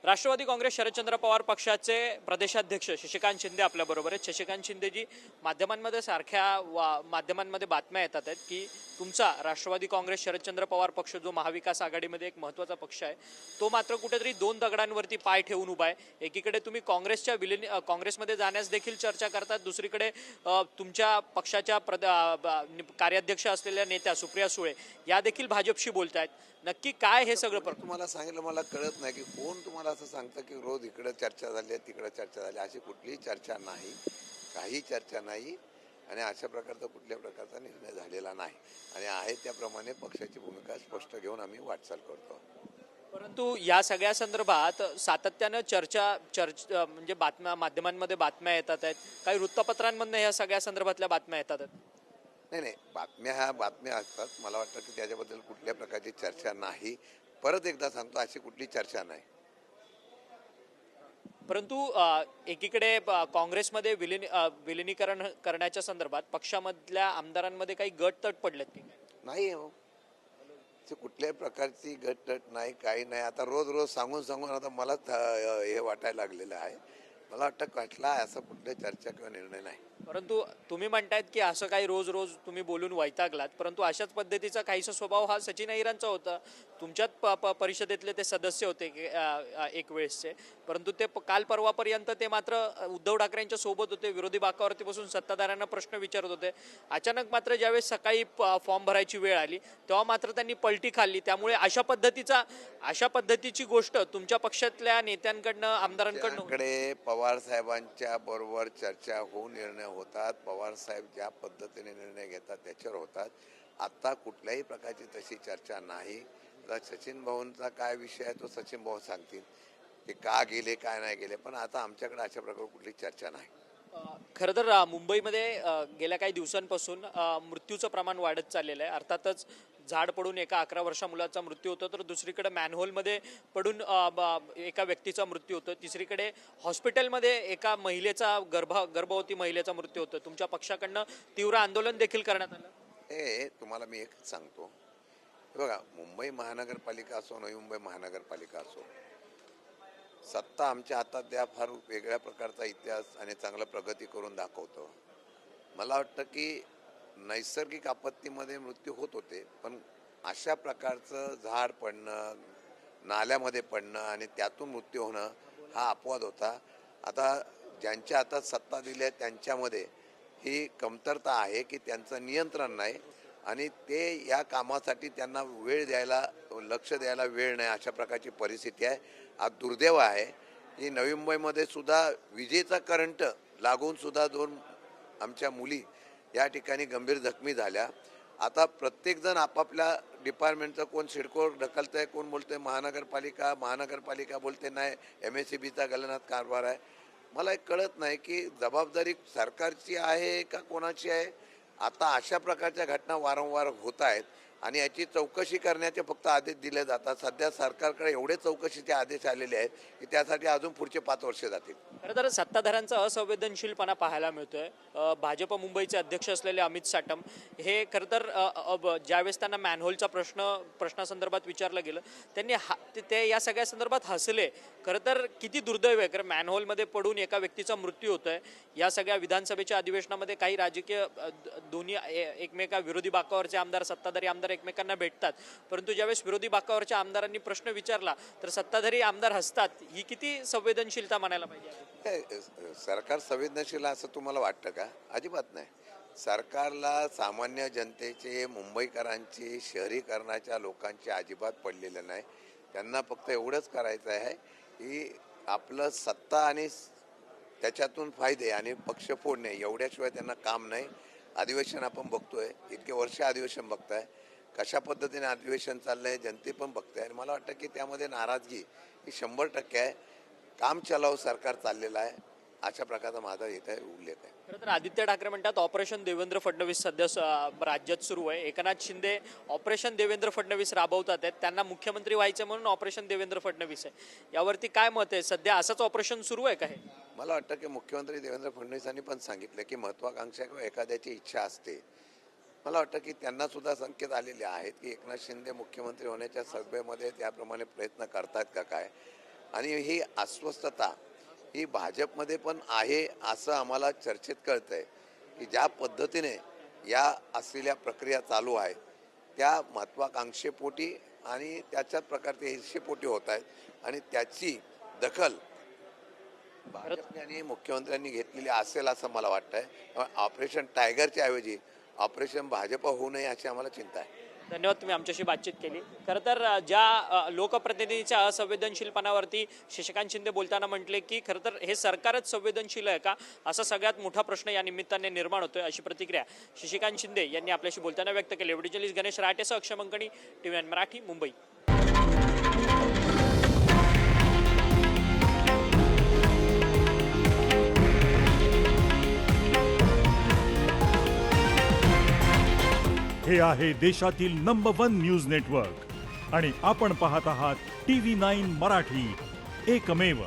राष्ट्रवादी काँग्रेस शरदचंद्र पवार पक्षाचे प्रदेशाध्यक्ष शशिकांत शिंदे आपल्याबरोबर आहेत। शशिकांत शिंदेजी, माध्यमांमध्ये माध्यमांमध्ये बातम्या येतात आहेत की तुमचा राष्ट्रवादी काँग्रेस शरदचंद्र पवार पक्ष जो महाविकास आघाडीमध्ये एक महत्त्वाचा पक्ष आहे, तो मात्र कुठेतरी दोन दगडांवरती पाय ठेवून उभा आहे। एकीकडे तुम्ही काँग्रेसमध्ये जाण्यास देखील चर्चा करतात, दुसरीकडे तुमच्या पक्षाच्या कार्याध्यक्ष असलेल्या नेत्या सुप्रिया सुळे या देखील भाजपशी बोलत आहेत। नक्की काय हे सगळं तुम्हाला सांगितलं, मला कळत नाही की कोण तुम्हाला असं सांगतं की रोज इकडे चर्चा झाली आहे तिकडे चर्चा झाली, अशी कुठलीही चर्चा नाही, काही चर्चा नाही आणि अशा प्रकारचा कुठल्या प्रकारचा निर्णय झालेला नाही आणि आहे त्याप्रमाणे पक्षाची भूमिका स्पष्ट घेऊन आम्ही वाटचाल करतो। परंतु या सगळ्या संदर्भात सातत्यानं म्हणजे माध्यमांमध्ये बातम्या येतात आहेत, काही वृत्तपत्रांमधनं या सगळ्या संदर्भातल्या बातम्या येतात आहेत। नाही, बातम्या असतात, मला वाटतं की त्याच्याबद्दल कुठल्या प्रकारची चर्चा नाही। परत एकदा सांगतो, अशी कुठली चर्चा नाही। परंतु एकीकडे काँग्रेसमध्ये विलिनीकरण करण्याच्या संदर्भात पक्षामधल्या आमदारांमध्ये काही गटतट पडलेत की नाही हो, कुठल्याही प्रकारची गटतट नाही, काही नाही। आता रोज सांगून आता मलाच हे वाटायला लागलेलं आहे। मला वाटतं कटला असं कुठल्या चर्चा किंवा निर्णय नाही। परंतु तुम्ही म्हणतायत की असं काही रोज तुम्ही बोलून वैतागलात, परंतु अशाच पद्धतीचा काहीसा स्वभाव हा सचिन अहिरांचा होता। तुमच्याच परिषदेतले ते सदस्य होते एक वेळेसचे, परंतु ते काल परवापर्यंत ते मात्र उद्धव ठाकरेंच्या सोबत होते, विरोधी बाकावरती बसून सत्ताधाऱ्यांना प्रश्न विचारत होते। अचानक मात्र ज्यावेळेस सकाळी फॉर्म भरायची वेळ आली तेव्हा मात्र त्यांनी पलटी खाल्ली। त्यामुळे अशा पद्धतीची गोष्ट तुमच्या पक्षातल्या नेत्यांकडनं आमदारांकडनं पवार साहेबांच्या बरोबर चर्चा होऊन निर्णय होतात, पवार साहेब ज्या पद्धतीने निर्णय घेतात त्याच्यावर होतात। आता कुठल्याही प्रकारची तशी चर्चा नाही। सचिन भाऊंचा काय विषय आहे तो सचिन भाऊ सांगतील की का गेले काय नाही गेले, पण आता आमच्याकडे अशा प्रकारे कुठली चर्चा नाही। खरं तर मुंबईमध्ये गेल्या काही दिवसांपासून मृत्यूचं प्रमाण वाढत चाललेलं आहे। अर्थातच झाड पडून एका 11 वर्षा मुलाचा मृत्यू होतो, तर दुसरीकडे मॅनहोलमध्ये पडून एका व्यक्तीचा मृत्यू होतो, तिसरीकडे हॉस्पिटलमध्ये एका महिलेचा गर्भवती महिलेचा मृत्यू होतो। तुमच्या पक्षाकडनं तीव्र आंदोलन देखील करण्यात आलं। हे तुम्हाला मी एक सांगतो, बघा, मुंबई महानगरपालिका असो नवी मुंबई महानगरपालिका असो, सत्ता आमच्या हातात द्या, फार वेगळ्या प्रकारचा इतिहास आणि चांगला प्रगती करून दाखवतो। मला वाटतं की नैसर्गिक आपत्तीमध्ये मृत्यू होत होते, पण अशा प्रकारचं झाड पडणं, नाल्यामध्ये पडणं आणि त्यातून मृत्यू होणं हा अपवाद होता। आता ज्यांच्या हातात सत्ता दिली आहे त्यांच्यामध्ये ही कमतरता आहे की त्यांचं नियंत्रण नाही आणि ते या कामासाठी त्यांना वेळ द्यायला, लक्ष द्यायला वेळ नाही, अशा प्रकारची परिस्थिती आहे। आज दुर्दैव आहे की नवी मुंबईमध्ये सुद्धा विजेचा करंट लागून सुद्धा 2 आमच्या मुली या ठिकाणी गंभीर जखमी झाल्या। आता प्रत्येकजण आपापल्या डिपार्टमेंटचं, कोण सिडकोवर ढकलतं आहे, कोण बोलतं आहे महानगरपालिका बोलते नाही, MSEBचा गलनात कारभार आहे। मला एक कळत नाही की जबाबदारी सरकारची आहे का कोणाची आहे। आता अशा प्रकारच्या घटना वारंवार होत आहेत आणि याची चौकशी करण्याचे फक्त आदेश दिले जातात। सध्या सरकारकडे एवढे चौकशीचे आदेश आलेले आहेत की त्यासाठी अजून पुढचे 5 वर्ष जातील। खरं तर सत्ताधाऱ्यांचा असंवेदनशीलपणा पाहायला मिळतोय। भाजप मुंबईचे अध्यक्ष असलेले अमित साटम हे खरं तर ज्यावेळेस त्यांना मॅनहोलचा प्रश्नासंदर्भात विचारलं गेलं, त्यांनी ते या सगळ्या संदर्भात हसले। खरं तर किती दुर्दैव आहे, कारण मॅनहोलमध्ये पडून एका व्यक्तीचा मृत्यू होतोय। या सगळ्या विधानसभेच्या अधिवेशनामध्ये काही राजकीय दोन्ही विरोधी बाकावरचे आमदार, सत्ताधारी आमदार एकमेकांना भेटतात, परंतु ज्यावेळेस विरोधी बाकावरच्या आमदारांनी प्रश्न विचारला तर सत्ताधारी आमदार हसतात। ही किती संवेदनशीलता म्हणायला पाहिजे? सरकार संवेदनशील असं तुम्हाला वाटतं का? अजिबात नाही। सरकारला सामान्य जनतेचे, मुंबईकरांची, शहरीकरणाच्या लोकांची अजिबात पडलेलं नाही। त्यांना फक्त एवढंच करायचं आहे की आपलं सत्ता आणि त्याच्यातून फायदे आणि पक्ष फोडणे, एवढ्याशिवाय त्यांना काम नाही। अधिवेशन आपण बघतोय, इतके वर्ष अधिवेशन बघताय, कशा पद्धतीने अधिवेशन चाललंय जनते पण बघताय आणि मला वाटतं की त्यामध्ये नाराजगी ही 100% आहे। काम चलाव सरकार चाललेलं आहे, अशा प्रकारचा माझा इथे उल्लेख आहे। खरं तर आदित्य ठाकरे म्हणतात ऑपरेशन देवेंद्र फडणवीस सध्या राज्यात सुरू आहे। एकनाथ शिंदे ऑपरेशन देवेंद्र फडणवीस राबवतात आहेत, त्यांना मुख्यमंत्री व्हायचे म्हणून ऑपरेशन देवेंद्र फडणवीस आहे। यावरती काय मत आहे? सध्या असंच ऑपरेशन सुरू आहे का हे? मला वाटतं की मुख्यमंत्री देवेंद्र फडणवीसांनी पण सांगितलं की महत्वाकांक्षा किंवा एखाद्याची इच्छा असते। मला वाटतं की त्यांना सुद्धा संकेत आलेले आहेत की एकनाथ शिंदे मुख्यमंत्री होण्याच्या सभेमध्ये त्याप्रमाणे प्रयत्न करतात का काय। आणि ही अस्वस्थता ही भाजपमध्ये पण आहे असं आम्हाला चर्चेत कळतंय की ज्या पद्धतीने या असलेल्या प्रक्रिया चालू आहेत त्या महत्वाकांक्षेपोटी आणि त्याच्याच प्रकारचे ईर्षेपोटी होत आहेत आणि त्याची दखल भाजपने आणि मुख्यमंत्र्यांनी घेतलेली असेल असं मला वाटतंय. ऑपरेशन टायगरच्या ऐवजी ऑपरेशन भाजप होऊ नये अशी आम्हाला चिंता आहे. धन्यवाद, तुम्ही आमच्याशी बातचीत केली. खरं तर ज्या लोकप्रतिनिधीच्या असंवेदनशीलपणावरती शशिकांत शिंदे बोलताना म्हटले की खरं तर हे सरकारच संवेदनशील आहे का, असा सगळ्यात मोठा प्रश्न या निमित्ताने निर्माण होतोय, अशी प्रतिक्रिया शशिकांत शिंदे यांनी आपल्याशी बोलताना व्यक्त केली. व्हिडिओ जर्नलिस्ट गणेश राटेसह अक्षय मंकणी, TV9 मराठी, मुंबई. हे आहे देशातील नंबर 1 न्यूज नेटवर्क आणि आपण पाहत आहात TV9 मराठी, एकमेव.